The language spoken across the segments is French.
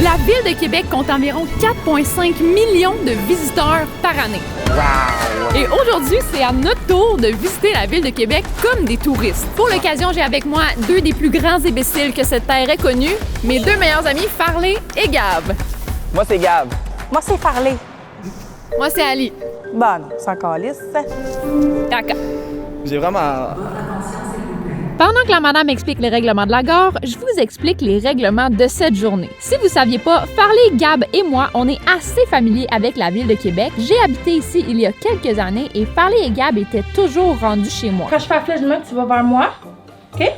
La Ville de Québec compte environ 4,5 millions de visiteurs par année. Wow! Et aujourd'hui, c'est à notre tour de visiter la Ville de Québec comme des touristes. Pour l'occasion, j'ai avec moi deux des plus grands imbéciles que cette terre ait connus, mes deux meilleurs amis, Farley et Gab. Moi, c'est Gab. Moi, c'est Farley. Moi, c'est Ali. Bon, non, c'est encore lisse. D'accord. J'ai vraiment... Pendant que la madame explique les règlements de la gare, je vous explique les règlements de cette journée. Si vous saviez pas, Farley, Gab et moi, on est assez familiers avec la Ville de Québec. J'ai habité ici il y a quelques années et Farley et Gab étaient toujours rendus chez moi. Quand je fais la flèche de main, tu vas vers moi. OK?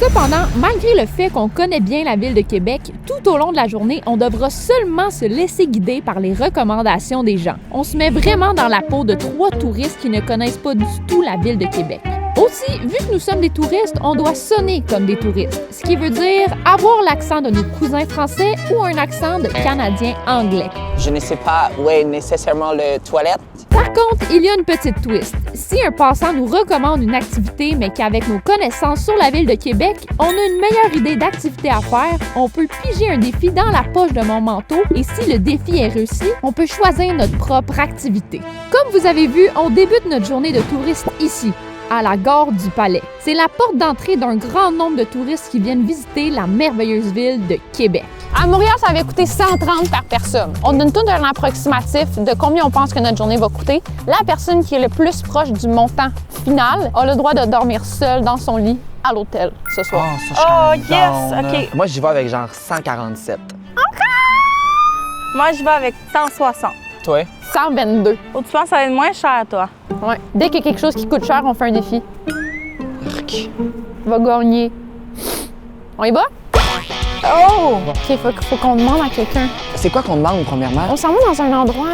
Cependant, malgré le fait qu'on connaît bien la Ville de Québec, tout au long de la journée, on devra seulement se laisser guider par les recommandations des gens. On se met vraiment dans la peau de 3 touristes qui ne connaissent pas du tout la Ville de Québec. Aussi, vu que nous sommes des touristes, on doit sonner comme des touristes, ce qui veut dire avoir l'accent de nos cousins français ou un accent de Canadien anglais. Je ne sais pas où est nécessairement le toilette. Par contre, il y a une petite twist. Si un passant nous recommande une activité, mais qu'avec nos connaissances sur la Ville de Québec, on a une meilleure idée d'activité à faire, on peut piger un défi dans la poche de mon manteau et si le défi est réussi, on peut choisir notre propre activité. Comme vous avez vu, on débute notre journée de touristes ici, à la gare du Palais. C'est la porte d'entrée d'un grand nombre de touristes qui viennent visiter la merveilleuse ville de Québec. À Montréal, ça avait coûté 130 par personne. On donne tout un approximatif de combien on pense que notre journée va coûter. La personne qui est le plus proche du montant final a le droit de dormir seule dans son lit à l'hôtel ce soir. Oh, yes! OK. Moi, j'y vais avec genre 147. Moi, je vais avec 160. Toi? 122. Oh, tu penses que ça va être moins cher, toi? Ouais. Dès qu'il y a quelque chose qui coûte cher, on fait un défi. Va gagner. On y va? Oh! OK, faut qu'on demande à quelqu'un. C'est quoi qu'on demande, premièrement? On s'en va dans un endroit,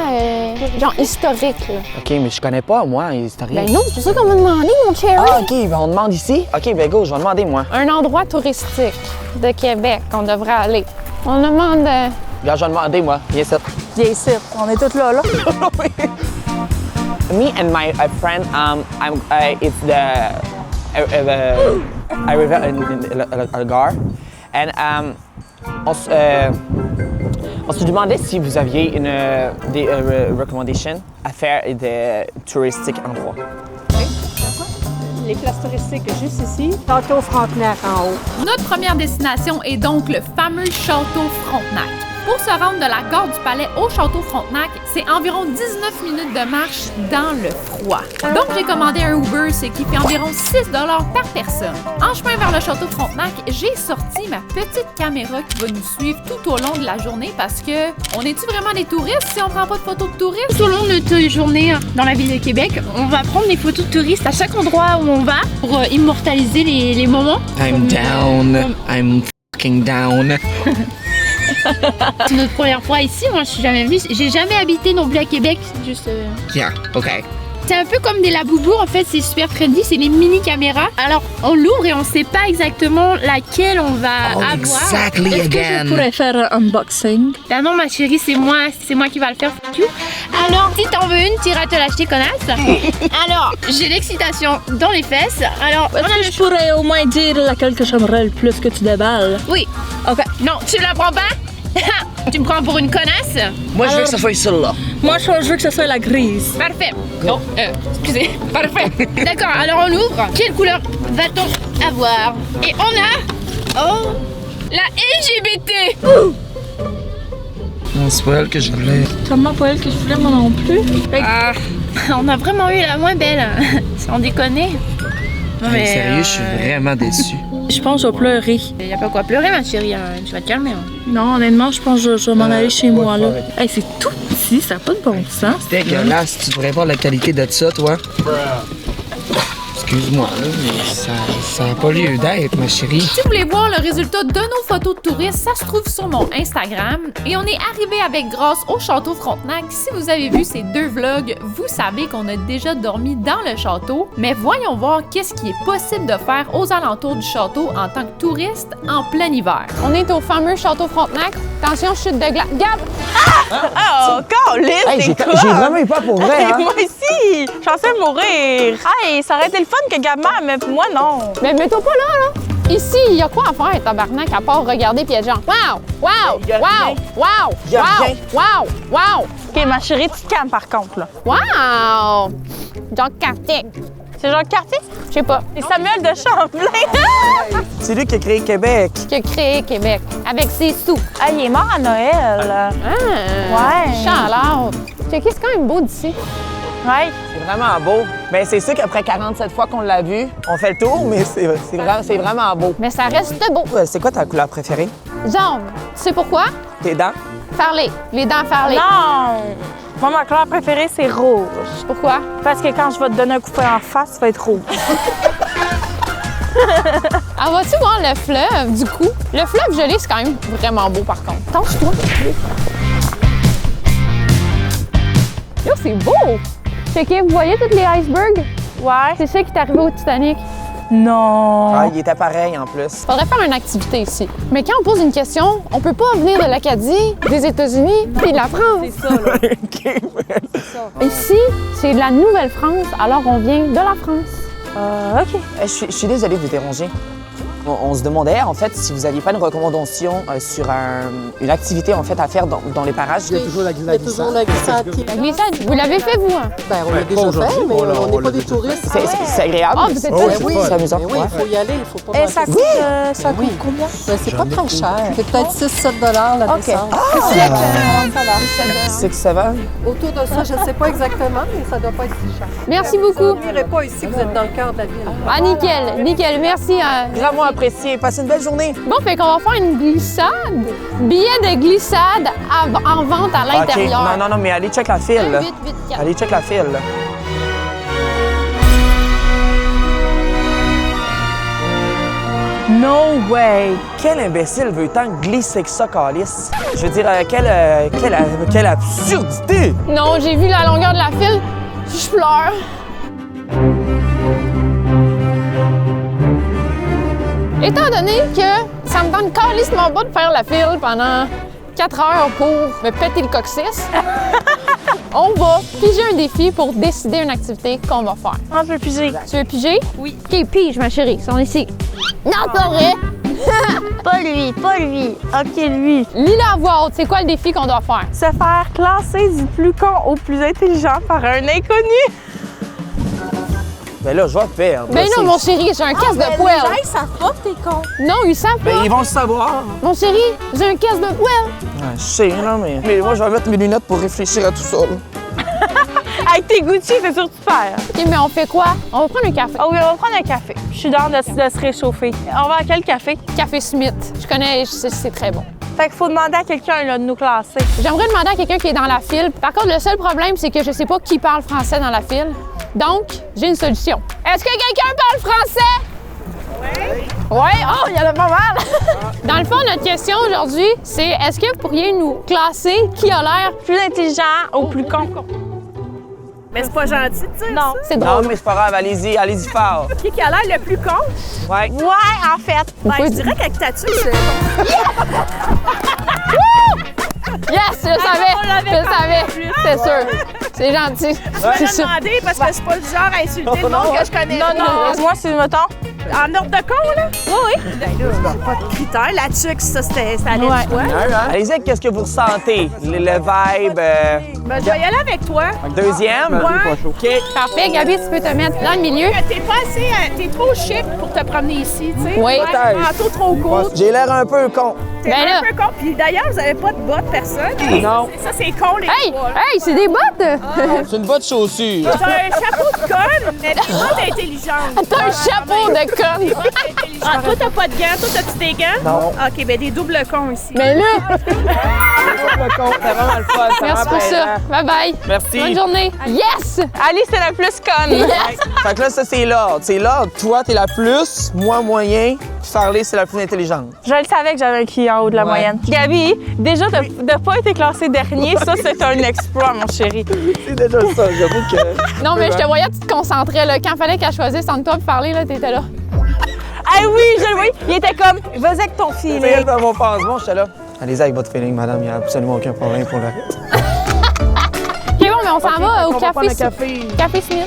genre historique, là. OK, mais je connais pas, moi, historique. Ben non, c'est pour ça qu'on va demander, mon cherry. Ah, OK, ben on demande ici? OK, ben go, je vais demander, moi. Un endroit touristique de Québec qu'on devrait aller. On demande... Regarde, je vais demander, moi. Viens ici. Viens ici. On est tous là, là. Me and my friend, it's the I river in Algar, and on se demandait si vous aviez des recommandations à faire de touristiques endroits. Les places touristiques juste ici. Château Frontenac en haut. Notre première destination est donc le fameux Château Frontenac. Pour se rendre de la gare du Palais au Château Frontenac, c'est environ 19 minutes de marche dans le froid. Donc, j'ai commandé un Uber, ce qui fait environ 6 $ par personne. En chemin vers le Château Frontenac, j'ai sorti ma petite caméra qui va nous suivre tout au long de la journée parce que on est-tu vraiment des touristes si on prend pas de photos de touristes? Tout au long de notre journée dans la ville de Québec, on va prendre des photos de touristes à chaque endroit où on va pour immortaliser les moments. I'm down. I'm fucking down. C'est notre première fois ici, moi je suis jamais venue. J'ai jamais habité non plus à Québec, juste... Yeah, okay. C'est un peu comme des Labubu, en fait, c'est super trendy, c'est les mini caméras. Alors, on l'ouvre et on sait pas exactement laquelle on va avoir. Exactly again. Faire un unboxing. Ben non, ma chérie, c'est moi qui va le faire. Alors, si t'en veux une, t'iras te l'acheter, connasse. Alors, j'ai l'excitation dans les fesses. Alors, on a le Je pourrais au moins dire laquelle que j'aimerais le plus que tu déballes. Oui. Ok. Non, tu me la prends pas? Tu me prends pour une connasse? Moi, je veux que ça soit celle-là. Moi, je veux que ce soit la grise. Parfait. Oh, excusez. Parfait. D'accord, alors on ouvre. Quelle couleur va-t-on avoir? Et on a... Oh! La LGBT! Non, c'est pas elle que je voulais. Tellement pas elle que je voulais, moi non plus. Ah, on a vraiment eu la moins belle. Sans déconner. Non, Hey, sérieux, je suis vraiment déçu. Je pense que je vais pleurer. Y a pas quoi pleurer, ma chérie. Tu vas te calmer. Hein. Non, honnêtement, je pense que je vais m'en aller chez moi, là. Hey, c'est tout petit, ça n'a pas de bon sens. C'est dégueulasse. Tu devrais voir la qualité de ça, toi. Excuse-moi, là, mais ça n'a pas lieu d'être, ma chérie. Si vous voulez voir le résultat de nos photos de touristes, ça se trouve sur mon Instagram. Et on est arrivé avec grâce au Château Frontenac. Si vous avez vu ces 2 vlogs, vous savez qu'on a déjà dormi dans le château. Mais voyons voir qu'est-ce qui est possible de faire aux alentours du château en tant que touriste en plein hiver. On est au fameux Château Frontenac. Attention, chute de glace. Gab! Oh, câlisse, Hey, j'ai t'es conne. vraiment eu peur pour vrai, hein? Moi aussi, je pensais mourir. Hey, ça aurait été le fun que Gabma, mais moi, non. Mais mets-toi pas là, là! Ici, il y a quoi à faire, tabarnak, à part regarder puis être genre wow! Wow! Y a Wow! rien. Wow! Y a Wow! rien. Wow! Wow! OK, ma chérie, tu te calmes, par contre, là. Wow! Jacques Cartier. C'est Jacques Cartier? Je sais pas. Et Samuel de Champlain. C'est lui qui a créé Québec. Qui a créé Québec avec ses sous. Ah, il est mort à Noël. Ah! Ouais. Chaleur. C'est quand même beau d'ici. Ouais. C'est vraiment beau. Mais c'est sûr qu'après 47 fois qu'on l'a vu, on fait le tour, mais c'est vraiment beau. Mais ça reste beau. C'est quoi ta couleur préférée? Jaune. Tu sais pourquoi? Tes dents? Farler. Les dents farlées. Non. Moi, ma couleur préférée, c'est rouge. Pourquoi? Parce que quand je vais te donner un coup de poing en face, ça va être rouge. Alors, vas-tu voir le fleuve, du coup? Le fleuve gelé, c'est quand même vraiment beau, par contre. Tâche-toi. Yo, c'est beau! Checkez, vous voyez tous les icebergs? Ouais. C'est ça qui est arrivé au Titanic. Non. Ah, il était pareil en plus. Faudrait faire une activité ici. Mais quand on pose une question, on peut pas venir de l'Acadie, des États-Unis, puis de la France. C'est ça, là. OK. Ici, c'est de la Nouvelle-France, alors on vient de la France. OK. Je suis désolé de vous déranger. On se demandait, en fait, si vous n'aviez pas une recommandation sur une activité, en fait, à faire dans les parages. Il y a toujours la glissade qui La glissade, vous l'avez fait, vous? Hein? Ben, on l'a déjà fait, mais on n'est pas des touristes. C'est agréable. Ah, vous êtes Ben pas- oui, c'est amusant. ben oui, Ouais. il faut y aller, il faut pas Et manquer. ça coûte, ça Oui. coûte combien? Ben, c'est pas très cher. C'est peut-être 6-7 la OK. descente. C'est que ça va? Autour de ça, je ne sais pas exactement, mais ça doit pas être si cher. Merci Vous beaucoup. n'irez pas ici, vous êtes dans le cœur de la ville. Ah, nickel, nickel, merci. Vraiment apprécié. Passez une belle journée. Bon, fait qu'on va faire une glissade. Billet de glissade en vente à l'intérieur. OK. Non, mais allez check la file. là. 8, 8, 4. Allez check la file. là. No way. Quel imbécile veut tant glisser que ça, Calice? Je veux dire, quelle absurdité! Non, j'ai vu la longueur de la file, je pleure. Étant donné que ça me tente calissement pas de faire la file pendant 4 heures pour me péter le coccyx, on va piger un défi pour décider une activité qu'on va faire. Ah, je veux piger. Tu veux piger? Oui. OK, pige, ma chérie, sont ici. Non, pas vrai! Pas lui, pas lui. OK, lui. Lis-la à voix haute, c'est quoi le défi qu'on doit faire? Se faire classer du plus con au plus intelligent par un inconnu. Ben là, je vais perdre. Ben là, non, mon chéri, j'ai un casse de poêle. ils savent pas que t'es con. Non, ils savent pas. Ben, ils vont le savoir. Mon chéri, j'ai un casse de poêle. Ah, je sais, non, mais moi, je vais mettre mes lunettes pour réfléchir à tout ça. là. Avec tes Gucci, c'est sûr que tu perds. OK, mais on fait quoi? On va prendre un café. Ah oui, on va prendre un café. Je suis dans de se réchauffer. On va à quel café? Café Smith. Je connais, c'est très bon. Fait qu'il faut demander à quelqu'un là, de nous classer. J'aimerais demander à quelqu'un qui est dans la file. Par contre, le seul problème, c'est que je sais pas qui parle français dans la file. Donc, j'ai une solution. Est-ce que quelqu'un parle français? Oui. Oui? Oh, il y en a pas mal! Dans le fond, notre question aujourd'hui, c'est est-ce que vous pourriez nous classer qui a l'air Plus intelligent au plus con. Mais c'est pas gentil de dire Non. c'est Non, drôle? mais c'est pas grave, allez-y fort. ça. Qui a l'air le plus con? Ouais. Ouais, en fait. Ben, pouvez je dirais qu'avec ta tuque, c'est... Yes, je le savais! Je le savais! C'est sûr. C'est gentil. Je vais le demander parce que c'est pas le genre à insulter le monde que je connais. Non, moi, c'est, mettons. En ordre de con, là? Oui. Ben là, j'ai pas de critères. La tuque, ça allait de toi. Allez-y, qu'est-ce que vous ressentez? Le vibe. Ben, je vais y aller avec toi. Deuxième? Ouais. OK. Parfait, Gabi, tu peux te mettre dans le milieu. T'es pas assez... T'es trop chic pour te promener ici, tu sais. Oui. Ouais, manteau trop court. J'ai l'air un peu con. T'es Ben là. un peu con. Puis d'ailleurs, vous avez pas de bottes, personne. Non. Ça, c'est con, les Hey! trois, là. Hey, c'est des bottes! C'est une bonne chaussure. T'as un chapeau de conne, mais des bottes intelligentes. T'as un chapeau de conne! Ah, toi, t'as pas de gants. Toi, t'as-tu des gants? Non. OK, ben des doubles cons ici. Mais là, C'est vraiment le fun. c'est merci vraiment pour ça. plaisant. Bye bye. Merci. Bonne journée. Yes! Ali, c'est la plus conne. Yes! Fait que là, ça, c'est l'ordre. C'est l'ordre. Toi, t'es la plus, moi, moyen. Puis Farley, c'est la plus intelligente. Je le savais que j'avais un qui en haut de la Ouais. moyenne. Gabi, déjà, de pas été classé dernier, ça, c'est un exploit, mon chéri. C'est déjà ça, j'avoue que... Non, mais je te voyais, tu te concentrais. Là. Quand il fallait qu'elle choisisse entre toi et parler, là, t'étais là. Ah oui, je le vois. Il était comme, vas-y avec ton C'est feeling. elle dans mon pansement, j'étais là. Allez-y avec votre feeling, madame, il n'y a absolument aucun problème pour le reste. OK, bon, mais on s'en va au Café Smith.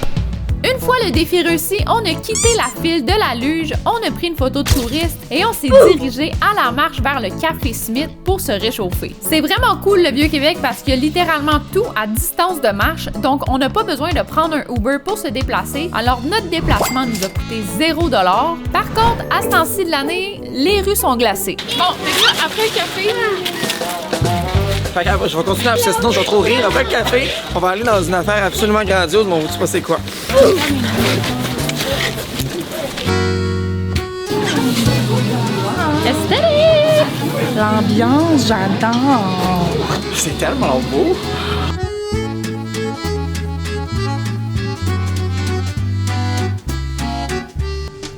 Une fois le défi réussi, on a quitté la file de la luge, on a pris une photo de touriste et on s'est dirigé à la marche vers le Café Smith pour se réchauffer. C'est vraiment cool le Vieux-Québec parce qu'il y a littéralement tout à distance de marche, donc on n'a pas besoin de prendre un Uber pour se déplacer, alors notre déplacement nous a coûté 0$. Par contre, à ce temps-ci de l'année, les rues sont glacées. Bon, c'est ça, après le café. Fait que, je vais continuer parce que sinon je vais trop rire. Après le café, on va aller dans une affaire absolument grandiose, mais on vous dit pas c'est quoi. Esthétique! L'ambiance, j'adore! C'est tellement beau!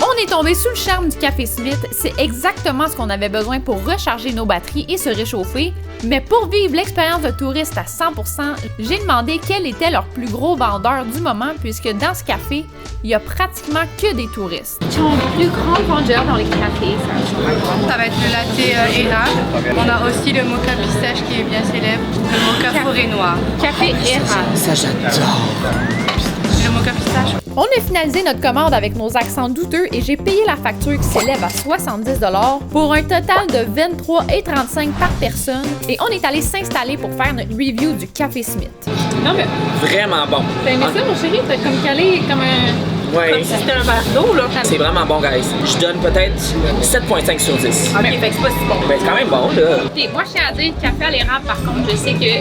On est tombé sous le charme du Café Smith. C'est exactement ce qu'on avait besoin pour recharger nos batteries et se réchauffer. Mais pour vivre l'expérience de touriste à 100%, j'ai demandé quel était leur plus gros vendeur du moment, puisque dans ce café, il y a pratiquement que des touristes. Ton plus grand vendeur dans les cafés, ça va être le latte érable. On a aussi le mocha pistache qui est bien célèbre. Le mocha forêt noire. Café érable. Ça, j'adore! Le mocha pistache. On a finalisé notre commande avec nos accents douteux et j'ai payé la facture qui s'élève à 70$ pour un total de 23,35$ par personne. Et on est allé s'installer pour faire notre review du Café Smith. Non, mais Vraiment bon! t'as aimé ça, mon chéri? T'as comme calé comme un. Ouais. Comme si c'était un verre d'eau, là. C'est vraiment bon, guys. Je donne peut-être 7,5 sur 10. Ok, fait que c'est pas si bon. Ben, c'est quand même bon, là. Écoutez, moi, je tiens à dire, café à l'érable, par contre, je sais que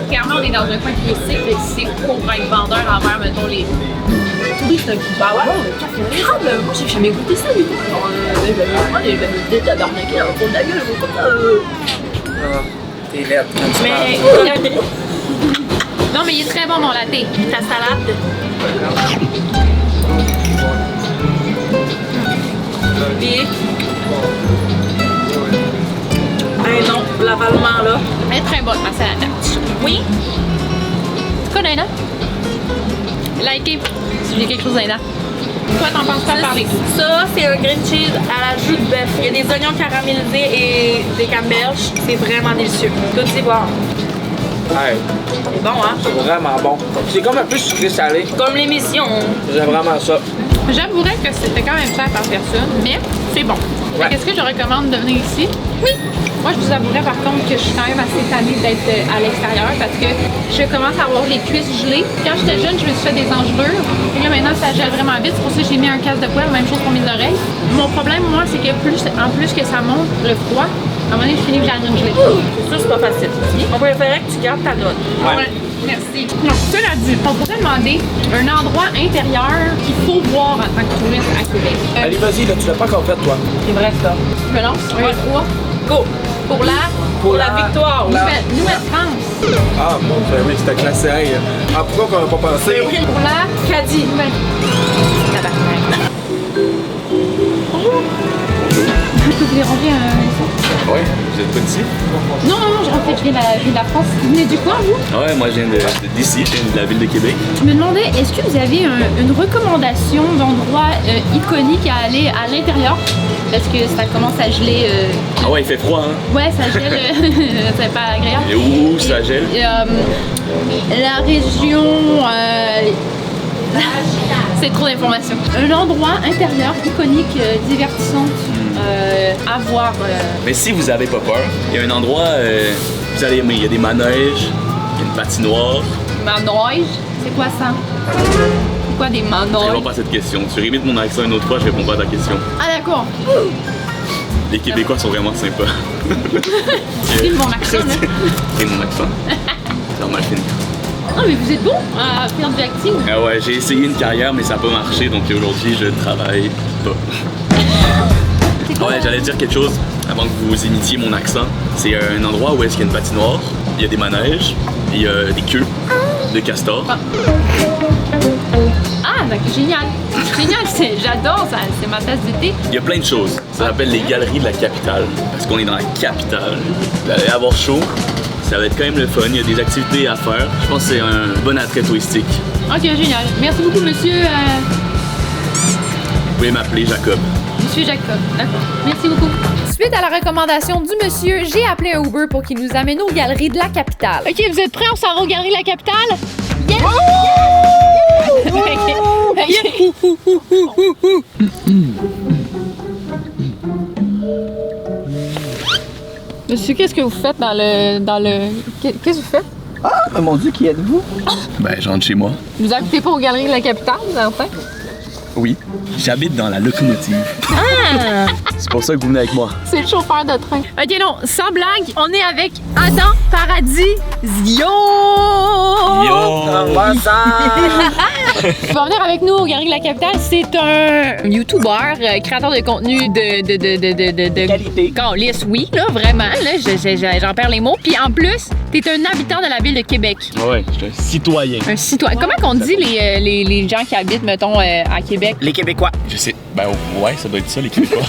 clairement, on est dans un coin touristique, et c'est pour être vendeur envers, mettons, les touristes. Bah ouais, le café à l'érable, moi, j'ai jamais goûté ça, du coup. Des tabarnakés au fond de la gueule, comme ça. Ah, t'es laide. Mais. Non, mais il est très bon, mon latte. Ta salade. Puis. Eh non, l'avalement là. Elle est très bonne, ma salade. Oui. Tu connais, non? Likez si j'ai quelque chose dans les dents. Toi, t'en penses pas parler? Ça, c'est un green cheese à la jus de bœuf. Il y a des oignons caramélisés et des camemberges. C'est vraiment délicieux. Tout y voir. Ouais, C'est bon, hein? c'est vraiment bon. C'est comme un peu sucré-salé. Comme l'émission. J'aime vraiment ça. J'avouerais que c'était quand même cher par personne, mais c'est bon. Ouais. Est-ce que je recommande de venir ici? Oui! Moi, je vous avouerais par contre que je suis quand même assez tannée d'être à l'extérieur parce que je commence à avoir les cuisses gelées. Quand j'étais jeune, je me suis fait des engelures. Et là, maintenant, ça gèle vraiment vite. C'est pour ça que j'ai mis un casque de poêle, même chose pour mes oreilles. Mon problème, moi, c'est que en plus que ça monte le froid, à un moment donné, je finis que j'ai la gelée. C'est sûr, c'est pas facile. On préférait que tu gardes ta note. Ouais. Merci. Non, cela dit, on pourrait demander un endroit intérieur qu'il faut voir en tant que touriste à Québec. Allez, vas-y, là, tu l'as pas encore fait, toi. C'est vrai, ça. Je me lance. 1, 3. Go! Pour la Pour la victoire. Nouvelle-France. Ah, bon, ben oui, c'était classé. Hey. Ah, pourquoi qu'on n'a pas pensé? Pour la Caddy. Je peux vous déranger Ouais, vous êtes pas d'ici? Non, en fait, je viens de la France. Vous venez du coin, vous? Ouais, moi je viens d'ici, je viens de la ville de Québec. Je me demandais, est-ce que vous avez une recommandation d'endroit iconique à aller à l'intérieur? Parce que ça commence à geler. Ah ouais, il fait froid, hein? Ouais, ça gèle. C'est pas agréable. Et où ça gèle? La région. C'est trop d'informations. Un endroit intérieur iconique, divertissant à voir. Mais si vous avez pas peur, il y a un endroit, vous allez aimer. Il y a des manèges, il y a une patinoire. Manège? C'est quoi ça? C'est quoi des Je manèges? réponds pas à cette question. Tu imites mon accent une autre fois, je réponds pas à ta question. Ah d'accord. Les Québécois sont vraiment sympas. C'est mon accent, là. C'est mon accent. C'est normal fini. Non mais vous êtes bon à faire du acting. Ah ouais, j'ai essayé une carrière, mais ça n'a pas marché, donc aujourd'hui je travaille pas. Ouais, j'allais dire quelque chose avant que vous imitiez mon accent. C'est un endroit où est-ce qu'il y a une patinoire, il y a des manèges, il y a des queues de castors. Ah, donc génial. Génial, j'adore ça, c'est ma tasse d'été. Il y a plein de choses. Ça s'appelle les galeries de la capitale, parce qu'on est dans la capitale. Vous allez avoir chaud, ça va être quand même le fun, il y a des activités à faire. Je pense que c'est un bon attrait touristique. Ok, génial. Merci beaucoup, monsieur. pouvez m'appeler Jacob. Monsieur Jacob, d'accord. Merci beaucoup. Suite à la recommandation du monsieur, j'ai appelé un Uber pour qu'il nous amène aux galeries de la capitale. OK, vous êtes prêts? On s'en va aux galeries de la capitale? Yes! Monsieur, qu'est-ce que vous faites dans le... Qu'est-ce que vous faites? Ah, mon Dieu, qui êtes-vous? Ben, je rentre chez moi. Vous habitez pas aux galeries de la capitale, enfin? Oui. J'habite dans la locomotive. Ah! C'est pour ça que vous venez avec moi. C'est le chauffeur de train. OK, non, sans blague, on est avec Adam Paradis Zio! Tu vas venir avec nous aux Galeries de la Capitale. C'est un YouTuber, créateur de contenu de qualité. Calisse, oui, là, vraiment, là, j'en perds les mots. Puis en plus, t'es un habitant de la ville de Québec. Ouais, je suis un citoyen. Un citoyen. Comment qu'on dit les gens qui habitent, mettons, à Québec? Les Québécois. Je sais. Ben ouais, ça doit être ça, les Québécois.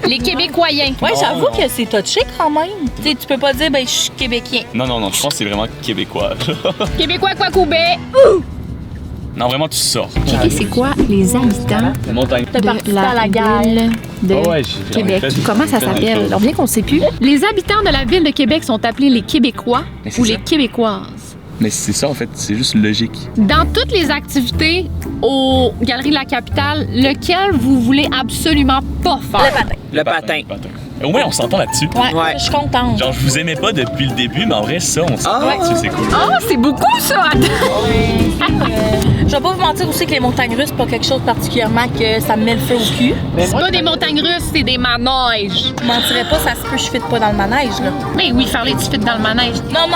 Les Québécoiens. Ouais, j'avoue que c'est touché quand même. Tu sais, tu peux pas dire, ben, je suis québécoien. Non, je pense que c'est vraiment québécois. Québécois quoi coubé? Non, vraiment, tu sors. Checker c'est quoi les habitants La montagne. de la ville de Oh ouais, j'ai Québec. fait Comment ça plein de s'appelle? choses. Alors bien qu'on sait plus. Les habitants de la ville de Québec sont appelés les Québécois Mais c'est ou ça. les Québécoises. Mais c'est ça, en fait, c'est juste logique. Dans toutes les activités aux Galeries de la Capitale, lequel vous voulez absolument pas faire? Le patin. Au moins, on s'entend là-dessus. Ouais, je suis contente. Genre, je vous aimais pas depuis le début, mais en vrai, ça, on s'entend là-dessus, c'est cool. Oh, c'est beaucoup ça! Je vais pas vous mentir aussi que les montagnes russes, c'est pas quelque chose particulièrement que ça me met le feu au cul. C'est pas des montagnes russes, c'est des manèges. Je mentirais pas, ça se peut, je fit pas dans le manège, là. Mais oui, faire les petits fits dans le manège. Non.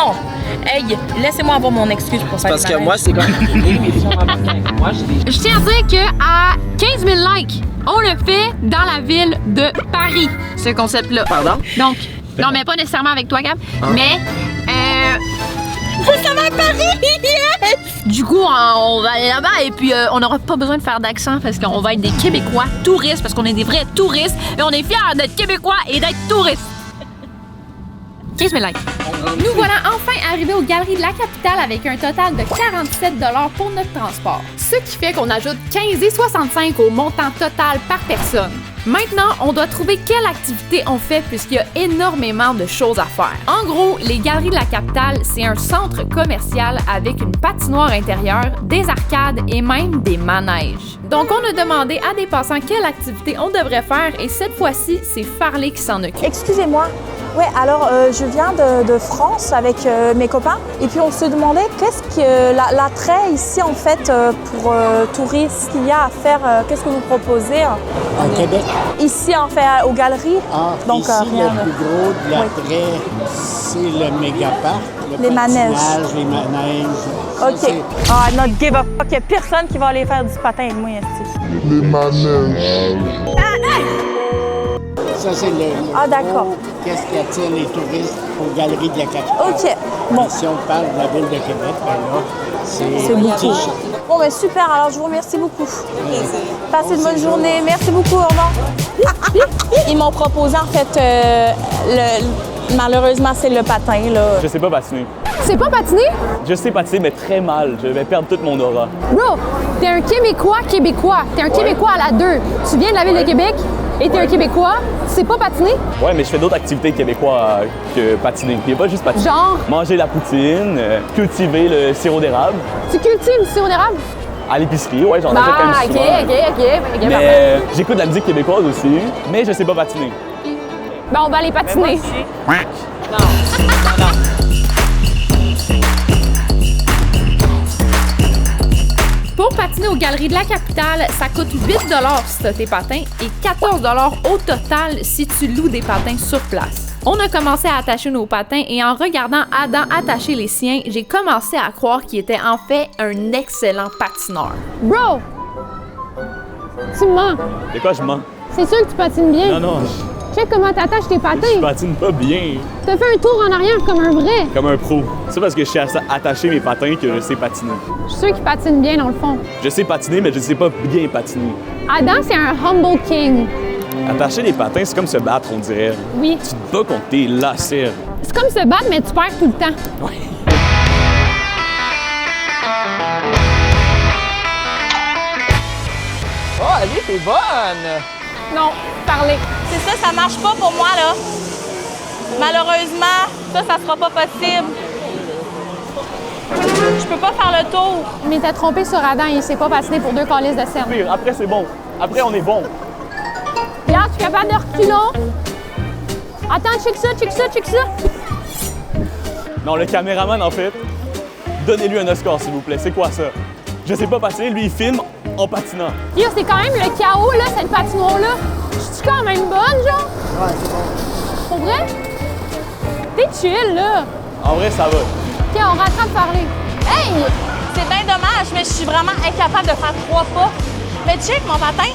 Hey, laissez-moi avoir mon excuse pour faire Parce le que manège. moi, c'est comme mes filles en avec moi, j'ai des... Je tiens à dire qu'à 15 000 likes, on le fait dans la ville de Paris, ce concept-là. Pardon? Donc, non, mais pas nécessairement avec toi, Gab, mais... Ça va à Paris! Du coup, on va aller là-bas et puis on n'aura pas besoin de faire d'accent parce qu'on va être des Québécois touristes, parce qu'on est des vrais touristes et on est fiers d'être Québécois et d'être touristes. 15 000 likes. Nous voilà enfin arrivés aux Galeries de la Capitale avec un total de 47 $ pour notre transport. Ce qui fait qu'on ajoute 15,65 au montant total par personne. Maintenant, on doit trouver quelle activité on fait puisqu'il y a énormément de choses à faire. En gros, les Galeries de la Capitale, c'est un centre commercial avec une patinoire intérieure, des arcades et même des manèges. Donc, on a demandé à des passants quelle activité on devrait faire et cette fois-ci, c'est Farley qui s'en occupe. Excusez-moi. Ouais, alors je viens de France avec mes copains et puis on se demandait qu'est-ce que l'attrait ici en fait pour touristes qu'il y a à faire, qu'est-ce que vous proposez En Québec. Ici en fait aux galeries. Donc ici le plus gros de l'attrait, c'est le mégaparc, les manèges. Les manèges. OK. Ah, not give a fuck, il y a personne qui va aller faire du patin avec moi ici. Les manèges. Ça, c'est le d'accord. gros, qu'est-ce qui attire les touristes aux Galeries de la Capitale. OK. Bon. Si on parle de la ville de Québec, ben là, c'est beaucoup. Bon, ben super, alors je vous remercie beaucoup. Passez une bonne journée. Merci beaucoup, au revoir. Ils m'ont proposé en fait, malheureusement, c'est le patin. Là. Je sais pas patiner. C'est pas patiner? Je sais patiner, mais très mal. Je vais perdre toute mon aura. Bro, t'es un Québécois. T'es un Québécois à la 2. Tu viens de la ville de Québec et t'es un Québécois. Tu sais pas patiner? Ouais, mais je fais d'autres activités québécois que patiner. Puis pas juste patiner. Genre? Manger la poutine, cultiver le sirop d'érable. Tu cultives du sirop d'érable? À l'épicerie, ouais, j'en achète quand même souvent. OK, Mais parfait. j'écoute de la musique québécoise aussi, mais je sais pas patiner. Ben, on va aller patiner. Pour patiner aux Galeries de la Capitale, ça coûte 8 $ si tu as tes patins et 14 $ au total si tu loues des patins sur place. On a commencé à attacher nos patins et en regardant Adam attacher les siens, j'ai commencé à croire qu'il était en fait un excellent patineur. Bro! Tu mens. De quoi je mens? C'est sûr que tu patines bien. Non. Check comment t'attaches tes Je patins. patine pas bien. T'as fait un tour en arrière comme un vrai. Comme un pro. C'est parce que je sais attacher mes patins que je sais patiner. Je suis sûr qu'il patine bien dans le fond. Je sais patiner, mais je sais pas bien patiner. Adam, c'est un humble king. Attacher les patins, c'est comme se battre, on dirait. Oui. Tu te bats contre tes lacets. C'est comme se battre, mais tu perds tout le temps. Ouais. Oh, Ali, t'es bonne! Non, parler. C'est ça marche pas pour moi, là. Malheureusement, ça sera pas possible. Je peux pas faire le tour. Mais t'as trompé sur Adam, il s'est pas patiné pour 2 calices de scène. Pire, après, c'est bon. Après, on est bon. Regarde, tu es capable de reculons. Attends, check ça. Non, le caméraman, en fait, donnez-lui un Oscar, s'il vous plaît. C'est quoi ça? Je sais pas patiner, lui, il filme en patinant. Yo, c'est quand même le chaos, là, cette patinoire-là. Je suis quand même bonne, genre? Ouais, c'est bon. Pour vrai? T'es chill, là. En vrai, ça va. OK, on rattrape de parler. Hey! C'est bien dommage, mais je suis vraiment incapable de faire 3 pas. Mais check mon patin.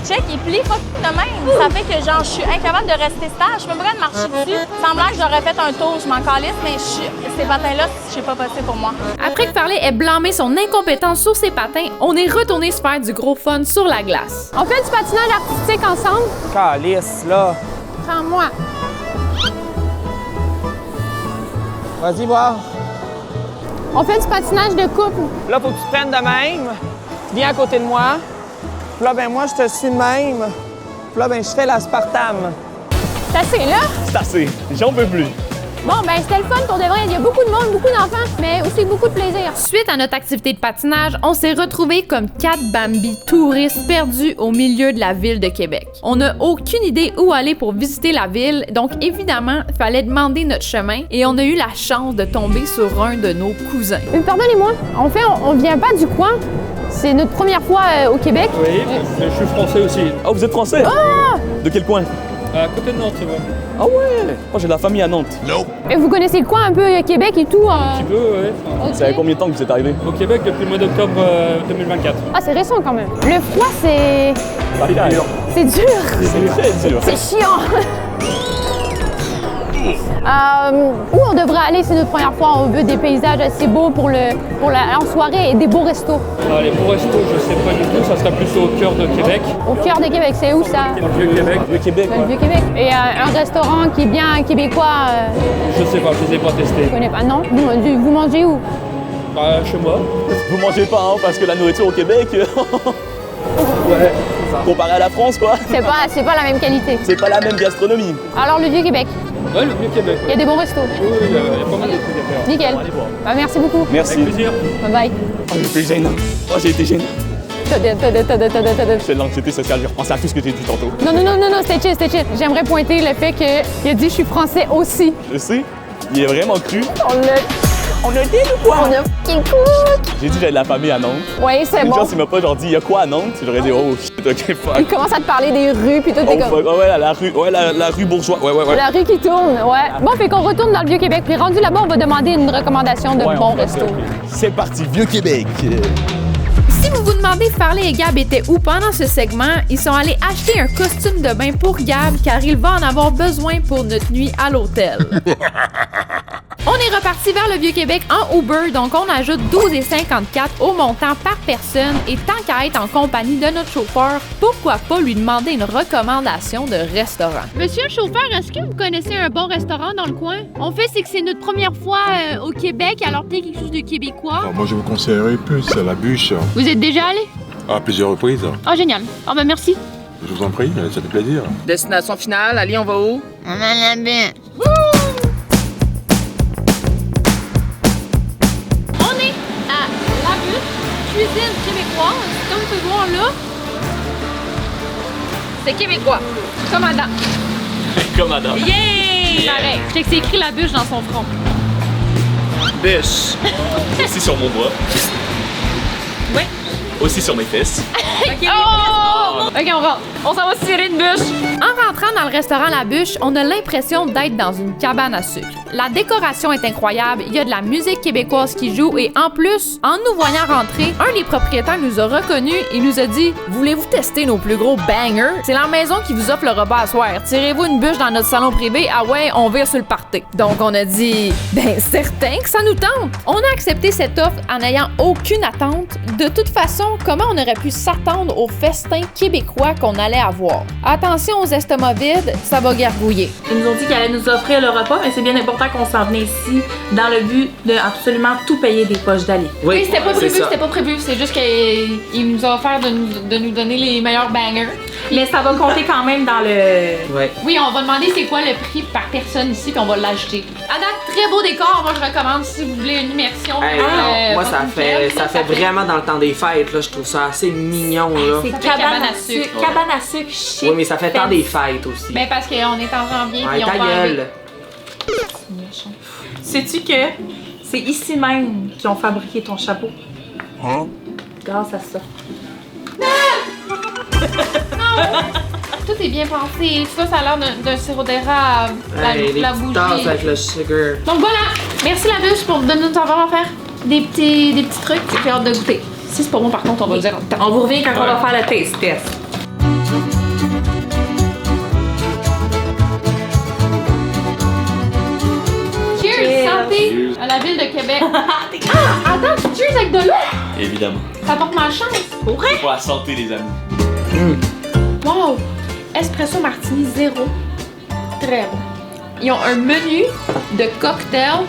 Check, il plie pas de même. Ça fait que genre, je suis incapable de rester stable. Je peux pas marcher dessus. Semblant que j'aurais fait un tour, je m'en calisse, mais ces patins-là, c'est pas possible pour moi. Après que Farley ait blâmé son incompétence sur ses patins, on est retourné se faire du gros fun sur la glace. On fait du patinage artistique ensemble? Calice, là. Prends-moi. Vas-y, voir. On fait du patinage de couple. Là, faut que tu te prennes de même. Viens à côté de moi. Puis là, ben moi, je te suis de même. Puis là, ben je fais l'aspartame. C'est assez, là? C'est assez. J'en peux plus. Bon, ben c'était le fun pour de vrai. Il y a beaucoup de monde, beaucoup d'enfants, mais aussi beaucoup de plaisir. Suite à notre activité de patinage, on s'est retrouvés comme 4 Bambi touristes perdus au milieu de la ville de Québec. On n'a aucune idée où aller pour visiter la ville, donc évidemment, il fallait demander notre chemin et on a eu la chance de tomber sur un de nos cousins. Pardonnez-moi, en fait, on vient pas du coin. C'est notre première fois au Québec. Oui, je suis français aussi. Ah, vous êtes français? Ah! De quel coin? À côté de Nantes, c'est bon. Ah ouais! Moi, j'ai de la famille à Nantes. Non. Et vous connaissez le coin un peu, Québec et tout? Un petit peu, oui. Okay. Ça fait combien de temps que vous êtes arrivé? Au Québec depuis le mois d'octobre 2024. Ah, c'est récent quand même. Le froid, c'est... C'est dur. C'est dur. C'est chiant. Où on devrait aller, c'est notre première fois, on veut des paysages assez beaux en soirée et des beaux restos. Les beaux restos, je sais pas du tout, ça sera plus au cœur de Québec. Au cœur de Québec, c'est où ça? Dans le Vieux-Québec. Vieux-Québec, Dans le Vieux-Québec. Et un restaurant qui est bien québécois. Je sais pas, je les ai pas testés. Je connais pas, non? Vous mangez où? Chez moi. Vous mangez pas, hein, parce que la nourriture au Québec... Ouais, c'est ça. Comparé à la France, quoi. C'est pas la même qualité. C'est pas la même gastronomie. Alors, le Vieux-Québec? Ouais, le Vieux-Québec. Il y a des bons restos? Oui, il y a pas mal de trucs à faire. Nickel. Bah, merci beaucoup. Merci. Avec plaisir. Bye bye. Oh, j'ai été gênant. Oh, j'ai été gênant. C'est de l'anxiété sociale, j'ai repensé à tout ce que j'ai dit tantôt. Non, c'était chill. J'aimerais pointer le fait qu'il a dit « je suis français aussi ». Je sais, il est vraiment cru. On a dit ou quoi? On a fucking cool. J'ai dit que j'avais de la famille à Nantes. Oui, c'est bon. Genre, s'il m'a pas genre dit, il y a quoi à Nantes? J'aurais dit, oh shit, ok, fuck. Il commence à te parler des rues, puis tout est comme... Ouais, la rue bourgeois, ouais. La rue qui tourne, ouais. Bon, fait qu'on retourne dans le Vieux-Québec, puis rendu là-bas, on va demander une recommandation de bon resto. C'est parti, Vieux-Québec. Si vous vous demandez Farley et Gab étaient où pendant ce segment, ils sont allés acheter un costume de bain pour Gab car il va en avoir besoin pour notre nuit à l'hôtel. On est reparti vers le Vieux-Québec en Uber, donc on ajoute 12,54 au montant par personne et tant qu'à être en compagnie de notre chauffeur, pourquoi pas lui demander une recommandation de restaurant? Monsieur le chauffeur, est-ce que vous connaissez un bon restaurant dans le coin? En fait, c'est que c'est notre première fois au Québec, alors peut-être quelque chose de québécois. Alors moi, je vous conseillerais plus la bûche. Vous êtes déjà allé? À plusieurs reprises. Oh, génial. Oh, ben merci. Je vous en prie, ça fait plaisir. Destination finale, Ali, on va où? On en a bien. On est à La Butte, cuisine québécoise. Comme tu peux voir là, c'est québécois. Comme Adam. Comme Adam. Yeah! Pareil. Je sais que c'est écrit La Bûche dans son front. Bûche. Aussi sur mon bras. Ouais. Aussi sur mes fesses. OK, on rentre. On s'en va se tirer une bûche. En rentrant dans le restaurant La Bûche, on a l'impression d'être dans une cabane à sucre. La décoration est incroyable, il y a de la musique québécoise qui joue et en plus, en nous voyant rentrer, un des propriétaires nous a reconnus et nous a dit « Voulez-vous tester nos plus gros bangers? C'est la maison qui vous offre le repas à soir. Tirez-vous une bûche dans notre salon privé, ah ouais, on vire sur le party. » Donc on a dit « Ben certain que ça nous tente! » On a accepté cette offre en n'ayant aucune attente. De toute façon, comment on aurait pu s'attendre au festin québécois qu'on allait avoir? Attention aux estomacs vide, ça va gargouiller. Ils nous ont dit qu'elle allait nous offrir le repas, mais c'est bien important qu'on s'en venait ici dans le but de absolument tout payer des poches d'aller. Oui, c'était pas prévu, c'est juste qu'il nous a offert de nous donner les meilleurs bangers. Mais ça va compter quand même dans le... Ouais. Oui, on va demander c'est quoi le prix par personne ici, puis on va l'ajouter. À date, très beau décor, moi je recommande si vous voulez une immersion. Moi, ça fait vraiment dans le temps des fêtes, là, je trouve ça assez mignon, là. C'est cabane à sucre. Cabane à sucre chic. Oui, mais ça fait temps des fêtes aussi. Ben parce qu'on est en janvier, Ouais, puis on ta va gueule. Sais-tu que c'est ici même qu'ils ont fabriqué ton chapeau? Hein? Grâce à ça. Tout est bien pensé. Ça a l'air d'un sirop d'érable. La bougie. Tasses avec le sugar. Donc voilà. Merci la bûche pour donner notre savoir à faire des petits trucs. J'ai hâte de goûter. Si c'est pas bon, par contre, on va le dire en temps. On vous revient quand on va faire le taste test. Cheers! Santé à la ville de Québec. Attends, tu cheers avec de l'eau? Évidemment. Ça porte malchance. Pour vrai? Pour la santé, les amis. Wow! Espresso martini 0. Très bon. Ils ont un menu de cocktails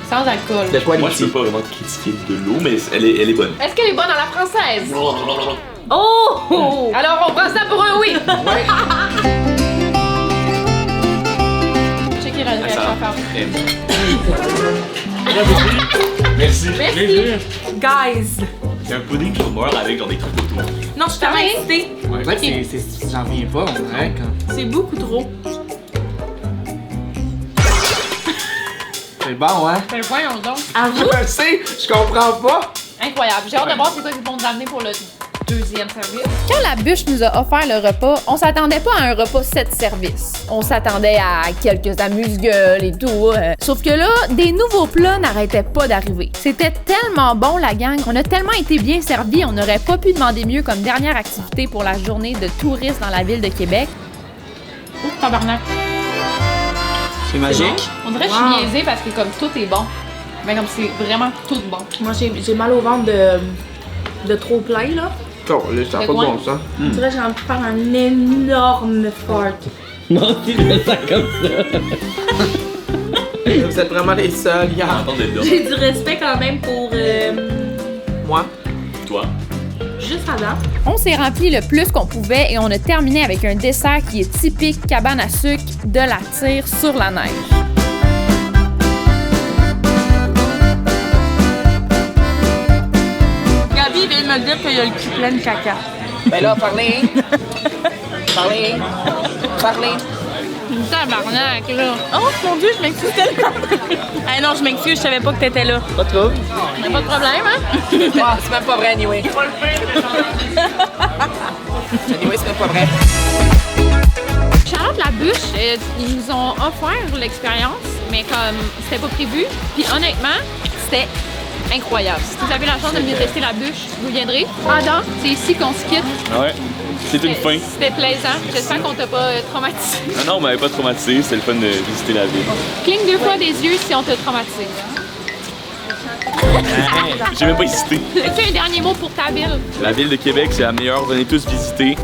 sans alcool. De quoi, moi, je peux pas vraiment critiquer de l'eau, mais elle est bonne. Est-ce qu'elle est bonne à la française? Oh! Alors, on prend ça pour un oui! Checker la réaction à faire. Merci. Guys! C'est un pudding chômeur avec genre des trucs autour. Non, je suis tellement excitée. Ouais, j'en reviens pas, on dirait. C'est beaucoup trop. C'est bon, hein? Ben voyons donc. Je sais, je comprends pas. Incroyable. J'ai hâte de voir c'est quoi qu'ils vont nous amener pour le deuxième service. Quand la bûche nous a offert le repas, on s'attendait pas à un repas 7 services. On s'attendait à quelques amuse-gueules et tout. Sauf que là, des nouveaux plats n'arrêtaient pas d'arriver. C'était tellement bon, la gang. On a tellement été bien servis, on n'aurait pas pu demander mieux comme dernière activité pour la journée de tourisme dans la ville de Québec. Oh, tabarnak. C'est magique. On dirait que je suis niaisée parce que comme tout est bon. Mais comme c'est vraiment tout bon. Moi, j'ai mal au ventre de trop plein, là. Oh, là, ça n'a pas de bon sens. On dirait que j'ai envie de faire un énorme fart. Non, tu fais ça comme ça. Vous êtes vraiment les seuls, gars. J'ai du respect quand même pour... Moi. Toi. Juste avant. On s'est rempli le plus qu'on pouvait et on a terminé avec un dessert qui est typique cabane à sucre de la tire sur la neige. Gabi vient de me dire qu'il y a le cul plein de caca. Ben là, parlez. Parlez. Tabarnak, là. Oh mon Dieu, je m'excuse tellement. Ah non, je m'excuse, je savais pas que t'étais là. Pas de trouble. Y'a pas de problème, hein? Ah, c'est même pas vrai, anyway. Anyway, c'est même pas vrai. Charlotte la bûche, ils nous ont offert l'expérience, mais comme c'était pas prévu. Puis honnêtement, c'était incroyable. Si vous avez la chance de venir tester la bûche, vous viendrez. Adam, c'est ici qu'on se quitte. Ouais. C'est une fin. C'était plaisant. J'espère qu'on t'a pas traumatisé. Non, on m'avait pas traumatisé. C'était le fun de visiter la ville. Cligne 2 fois des yeux si on t'a traumatisé. J'ai même pas hésité. As-tu un dernier mot pour ta ville? La ville de Québec, c'est la meilleure. Venez tous visiter.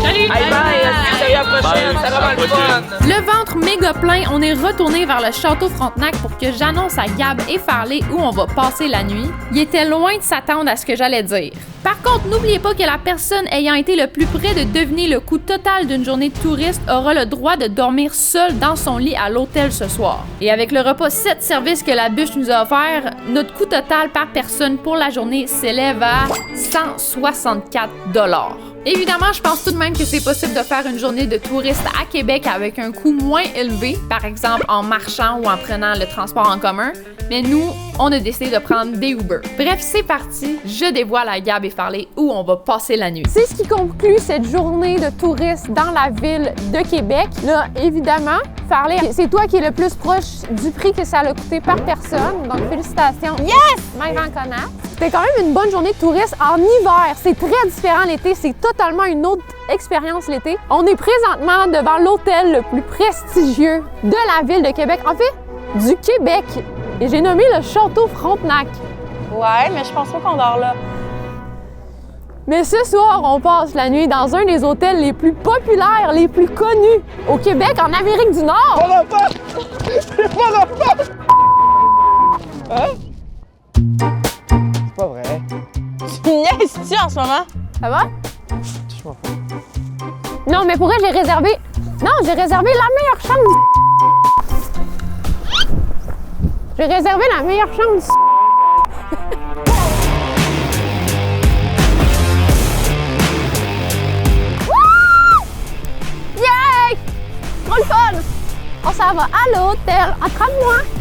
Salut! Bye bye! À la prochaine! Ça va le fun! Le ventre méga plein, on est retourné vers le château Frontenac pour que j'annonce à Gab et Farley où on va passer la nuit. Il était loin de s'attendre à ce que j'allais dire. Par contre, n'oubliez pas que la personne ayant été le plus près de deviner le coût total d'une journée de touriste aura le droit de dormir seule dans son lit à l'hôtel ce soir. Et avec le repas 7 services que la bûche nous a offert, notre coût total par personne pour la journée s'élève à 164 $. Évidemment, je pense tout de même que c'est possible de faire une journée de touriste à Québec avec un coût moins élevé, par exemple en marchant ou en prenant le transport en commun, mais nous, on a décidé de prendre des Uber. Bref, c'est parti, je dévoile à Gab et Farley où on va passer la nuit. C'est ce qui conclut cette journée de touriste dans la ville de Québec. Là, évidemment, Farley, c'est toi qui es le plus proche du prix que ça a coûté par personne, donc félicitations. Yes! Mère en connasse. C'était quand même une bonne journée de touriste en hiver. C'est très différent l'été, c'est totalement une autre expérience l'été. On est présentement devant l'hôtel le plus prestigieux de la ville de Québec, en fait, du Québec. Et j'ai nommé le Château Frontenac. Ouais, mais je pense pas qu'on dort là. Mais ce soir, on passe la nuit dans un des hôtels les plus populaires, les plus connus au Québec, en Amérique du Nord. Mon enfant! C'est mon enfant! Hein? C'est pas vrai. Tu niaises-tu en ce moment? Ça va? Non, mais pour vrai, j'ai réservé... Non, j'ai réservé la meilleure chambre. J'ai réservé la meilleure chambre. Yay! Trop le fun! On s'en va à l'hôtel. Attrape-moi!